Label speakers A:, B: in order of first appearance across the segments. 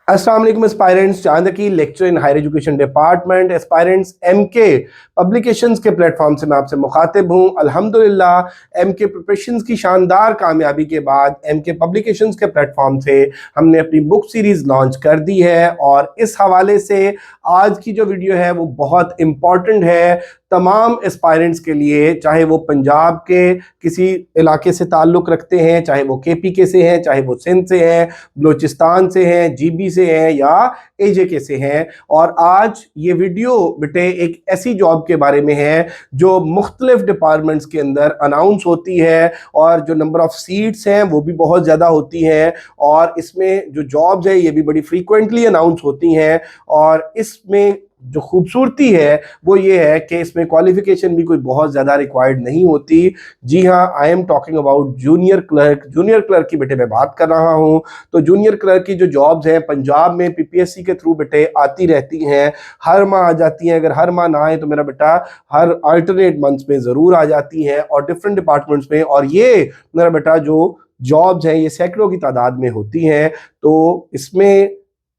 A: अस्सलाम वालेकुम एस्पायरेंट्स, चांद की lecture in higher education department aspirants MK publications के प्लेटफॉर्म से मैं आपसे मुखातिब हूं। अल्हम्दुलिल्लाह एमके प्रिपरेशंस की शानदार कामयाबी के बाद एमके पब्लिकेशंस के प्लेटफॉर्म से हमने अपनी बुक सीरीज लॉन्च कर दी है और इस हवाले से आज की जो वीडियो है वो बहुत इंपॉर्टेंट है तमाम एस्पायरेंट्स के लिए, चाहे वो पंजाब के किसी इलाके से ताल्लुक़ रखते हैं, चाहे वो केपी के से हैं, चाहे वो सिंध से हैं, बलोचिस्तान से हैं, जीबी से हैं या एजेके से हैं। और आज ये वीडियो बेटे एक ऐसी जॉब के बारे में है जो मुख्तलिफ डिपार्टमेंट्स के अंदर अनाउंस होती है और जो नंबर ऑफ सीट्स हैं वो भी बहुत ज़्यादा होती हैं और इसमें जो जॉब्स है ये भी बड़ी फ्रीक्वेंटली अनाउंस होती हैं। और इसमें जो खूबसूरती है वो ये है कि इसमें क्वालिफिकेशन भी कोई बहुत ज़्यादा रिक्वायर्ड नहीं होती। जी हाँ, I am talking about junior clerk. Junior clerk की बेटे मैं बात कर रहा हूँ। तो जूनियर क्लर्क की जो जॉब्स हैं पंजाब में पीपीएससी के थ्रू बेटे आती रहती हैं, हर माह आ जाती हैं। अगर हर माह ना आए तो मेरा बेटा हर अल्टरनेट मंथ्स में ज़रूर आ जाती हैं और डिफरेंट डिपार्टमेंट्स में। और ये मेरा बेटा जो जॉब्स हैं ये सैकड़ों की तादाद में होती हैं। तो इसमें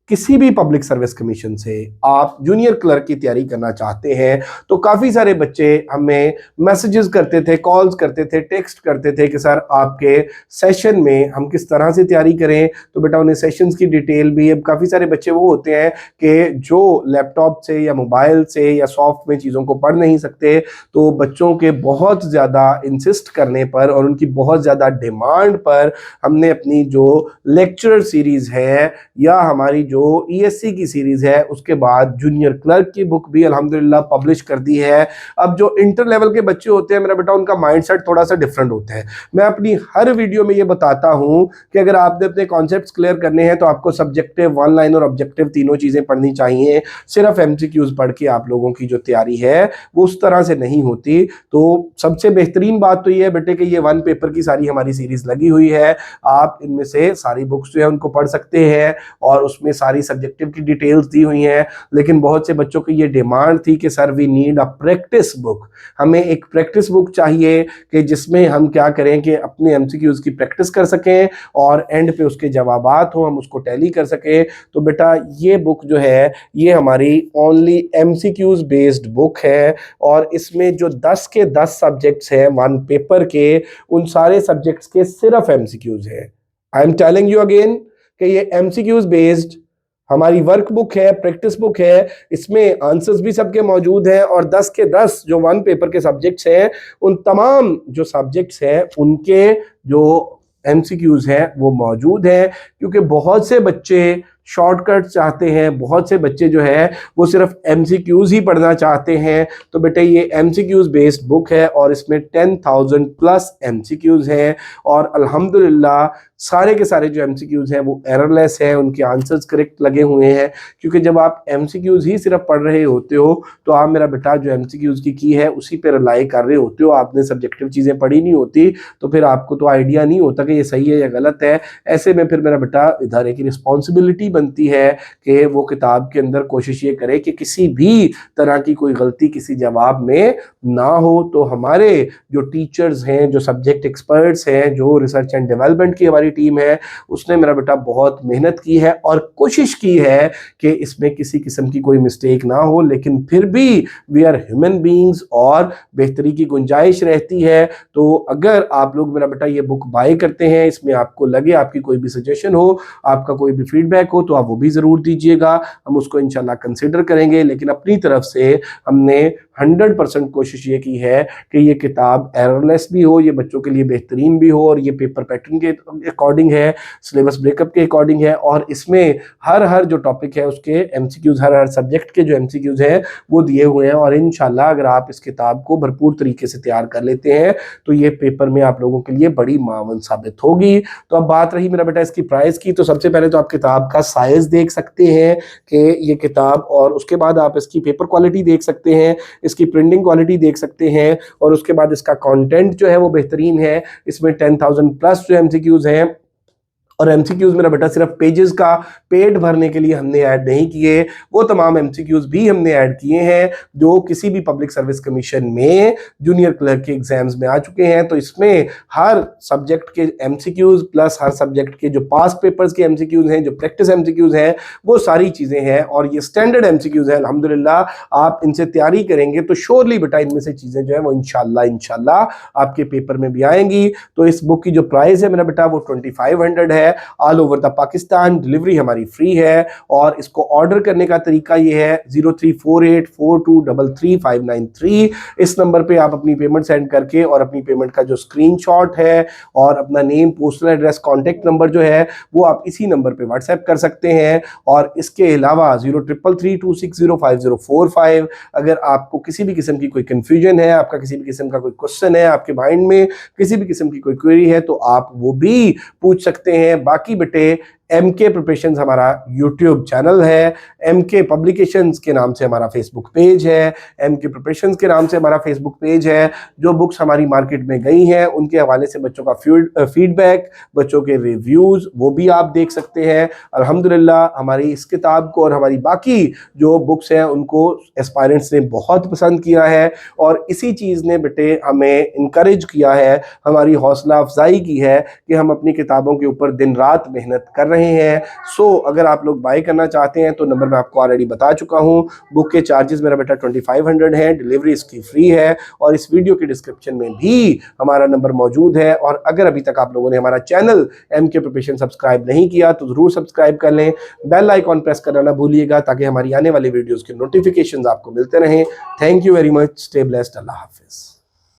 A: किसी भी पब्लिक सर्विस कमीशन से आप जूनियर क्लर्क की तैयारी करना चाहते हैं तो काफ़ी सारे बच्चे हमें मैसेजेस करते थे, कॉल्स करते थे, टेक्स्ट करते थे कि सर आपके सेशन में हम किस तरह से तैयारी करें। तो बेटा उन्हें सेशंस की डिटेल भी, अब काफ़ी सारे बच्चे वो होते हैं कि जो लैपटॉप से या मोबाइल से या सॉफ्ट में चीज़ों को पढ़ नहीं सकते, तो बच्चों के बहुत ज़्यादा इंसिस्ट करने पर और उनकी बहुत ज़्यादा डिमांड पर हमने अपनी जो लेक्चर सीरीज़ है या हमारी जो ईएससी की सीरीज है उसके बाद जूनियर क्लर्क की बुक भी अल्हम्दुलिल्लाह पब्लिश कर दी है। अब जो इंटर लेवल के बच्चे होते हैं मेरा बेटा उनका माइंडसेट थोड़ा सा डिफरेंट होता है। मैं अपनी हर वीडियो में ये बताता हूं कि अगर आपने अपने कॉन्सेप्ट्स क्लियर करने हैं तो आपको सब्जेक्टिव, वन लाइन और ऑब्जेक्टिव तीनों चीजें पढ़नी चाहिए। सिर्फ एमसीक्यूज पढ़ के आप लोगों की जो तैयारी है वो उस तरह से नहीं होती। तो सबसे बेहतरीन बात तो ये है बेटे कि ये वन पेपर की सारी हमारी सीरीज लगी हुई है। आप इनमें से सारी बुक्स जो है उनको पढ़ सकते हैं और उसमें सारी सब्जेक्टिव की डिटेल्स दी हुई हैं। लेकिन बहुत से बच्चों की ये डिमांड थी कि sir we need a practice book, हमें एक प्रैक्टिस बुक चाहिए कि जिसमें हम क्या करें कि अपने एमसीक्यूज की प्रैक्टिस कर सकें और एंड पे उसके जवाबात हों, हम उसको टैली कर सकें। तो बेटा ये बुक जो है ये हमारी ओनली एमसीक्यूज बेस्ड बुक है और इसमें जो 10 के 10 सब्जेक्ट्स हैं वन पेपर के, उन सारे सब्जेक्ट्स के सिर्फ एमसीक्यूज हैं। I am telling you again कि ये एमसीक्यूज बेस्ड हमारी वर्क बुक है, प्रैक्टिस बुक है। इसमें आंसर्स भी सबके मौजूद हैं और 10 के 10 जो वन पेपर के सब्जेक्ट्स हैं उन तमाम जो सब्जेक्ट्स हैं उनके जो एमसीक्यूज हैं वो मौजूद हैं। क्योंकि बहुत से बच्चे शॉर्टकट चाहते हैं, बहुत से बच्चे जो है वो सिर्फ एमसीक्यूज ही पढ़ना चाहते हैं। तो बेटे ये एमसीक्यूज बेस्ड बुक है और इसमें 10,000 प्लस एमसीक्यूज हैं और अल्हम्दुलिल्लाह सारे के सारे जो एमसीक्यूज हैं वो एररलेस हैं, उनके आंसर्स करेक्ट लगे हुए हैं। क्योंकि जब आप एमसीक्यूज ही सिर्फ पढ़ रहे होते हो तो आप मेरा बेटा जो एमसीक्यूज की है उसी पे रिलाई कर रहे होते हो, आपने सब्जेक्टिव चीज़ें पढ़ी नहीं होती, तो फिर आपको तो आइडिया नहीं होता कि ये सही है या गलत है। ऐसे में फिर मेरा बेटा इदारे की रिस्पॉन्सिबिलिटी बनती है कि वो किताब के अंदर कोशिश ये करे कि किसी भी तरह की कोई गलती किसी जवाब में ना हो। तो हमारे जो टीचर्स हैं, जो सब्जेक्ट एक्सपर्ट्स हैं, जो रिसर्च एंड डेवलपमेंट की हमारी टीम है, उसने मेरा बेटा बहुत मेहनत की है और कोशिश की है कि इसमें किसी किस्म की कोई मिस्टेक ना हो। लेकिन फिर भी वी आर ह्यूमन बीइंग्स और बेहतरी की गुंजाइश रहती है। तो अगर आप लोग मेरा बेटा ये बुक बाय करते हैं, इसमें आपको लगे, आपकी कोई भी सजेशन हो, आपका कोई भी फीडबैक हो तो आप वो भी ज़रूर दीजिएगा, हम उसको इंशाल्लाह कंसिडर करेंगे। लेकिन अपनी तरफ से हमने 100% कोशिश ये की है कि ये किताब एररलेस भी हो, ये बच्चों के लिए बेहतरीन भी हो और ये पेपर पैटर्न के अकॉर्डिंग है, सिलेबस ब्रेकअप के अकॉर्डिंग है और इसमें हर जो टॉपिक है उसके एमसीक्यूज, हर सब्जेक्ट के जो एमसीक्यूज हैं वो दिए हुए हैं। और इंशाल्लाह अगर आप इस किताब को भरपूर तरीके से तैयार कर लेते हैं तो ये पेपर में आप लोगों के लिए बड़ी मावन साबित होगी। तो अब बात रही मेरा बेटा इसकी प्राइस की, तो सबसे पहले तो आप किताब का साइज देख सकते हैं कि ये किताब, और उसके बाद आप इसकी पेपर क्वालिटी देख सकते हैं, इसकी प्रिंटिंग क्वालिटी देख सकते हैं और उसके बाद इसका कंटेंट जो है वो बेहतरीन है। इसमें 10,000 प्लस जो एमसीक्यूज हैं और एमसीक्यूज मेरा बेटा सिर्फ पेजेस का पेड भरने के लिए हमने ऐड नहीं किए, वो तमाम एमसीक्यूज भी हमने ऐड किए हैं जो किसी भी पब्लिक सर्विस कमीशन में जूनियर क्लर्क के एग्जाम्स में आ चुके हैं। तो इसमें हर सब्जेक्ट के एमसीक्यूज प्लस हर सब्जेक्ट के जो पास पेपर्स के एमसीक्यूज हैं, जो प्रैक्टिस एमसीक्यूज हैं, वो सारी चीजें हैं और ये स्टैंडर्ड एमसीक्यूज हैं। अल्हम्दुलिल्लाह आप इनसे तैयारी करेंगे तो श्योरली बेटा इनमें से चीजें जो है वो इंशाल्लाह आपके पेपर में भी आएंगी। तो इस बुक की जो प्राइस है मेरा बेटा वो 2500 है, all over the Pakistan, delivery हमारी फ्री है। और इसको ऑर्डर करने का तरीका ये है 034842333593। इस नंबर पे आप अपनी पेमेंट सेंड करके और अपनी पेमेंट का जो स्क्रीनशॉट है और अपना name, postal address, contact number जो है वो आप इसी नंबर पे व्हाट्सएप कर सकते हैं। और इसके अलावा 0333260504 अगर आपको किसी भी किस्म की कोई कंफ्यूजन है, आपका किसी भी किस्म का कोई क्वेश्चन है, आपके माइंड में किसी भी किस्म की कोई क्वेरी है तो आप वो भी पूछ सकते हैं। बाकी बेटे MK प्रिपरेशंस हमारा यूट्यूब चैनल है, MK पब्लिकेशंस के नाम से हमारा फेसबुक पेज है, MK प्रिपरेशंस के नाम से हमारा फेसबुक पेज है। जो बुक्स हमारी मार्केट में गई हैं उनके हवाले से बच्चों का फीडबैक, बच्चों के रिव्यूज़ वो भी आप देख सकते हैं। अल्हम्दुलिल्लाह हमारी इस किताब को और हमारी बाकी जो बुक्स हैं उनको एस्पायरेंट्स ने बहुत पसंद किया है और इसी चीज़ ने बेटे हमें इनकरेज किया है, हमारी हौसला अफजाई की है कि हम अपनी किताबों के ऊपर दिन रात मेहनत कर रहे हैं। सो अगर आप लोग बाय करना चाहते हैं तो नंबर मैं आपको ऑलरेडी बता चुका हूं। बुक के चार्जेस मेरा बेटा 2500 है, डिलीवरी इसकी फ्री है और इस वीडियो के डिस्क्रिप्शन में भी हमारा नंबर मौजूद है। और अगर अभी तक आप लोगों ने हमारा चैनल MK प्रिपरेशन सब्सक्राइब नहीं किया तो जरूर सब्सक्राइब कर लें, बेल आइकॉन प्रेस करना ना भूलिएगा ताकि हमारी आने वाली वीडियोस के नोटिफिकेशंस आपको मिलते रहें। Thank you very much, stay blessed, Allah Hafiz.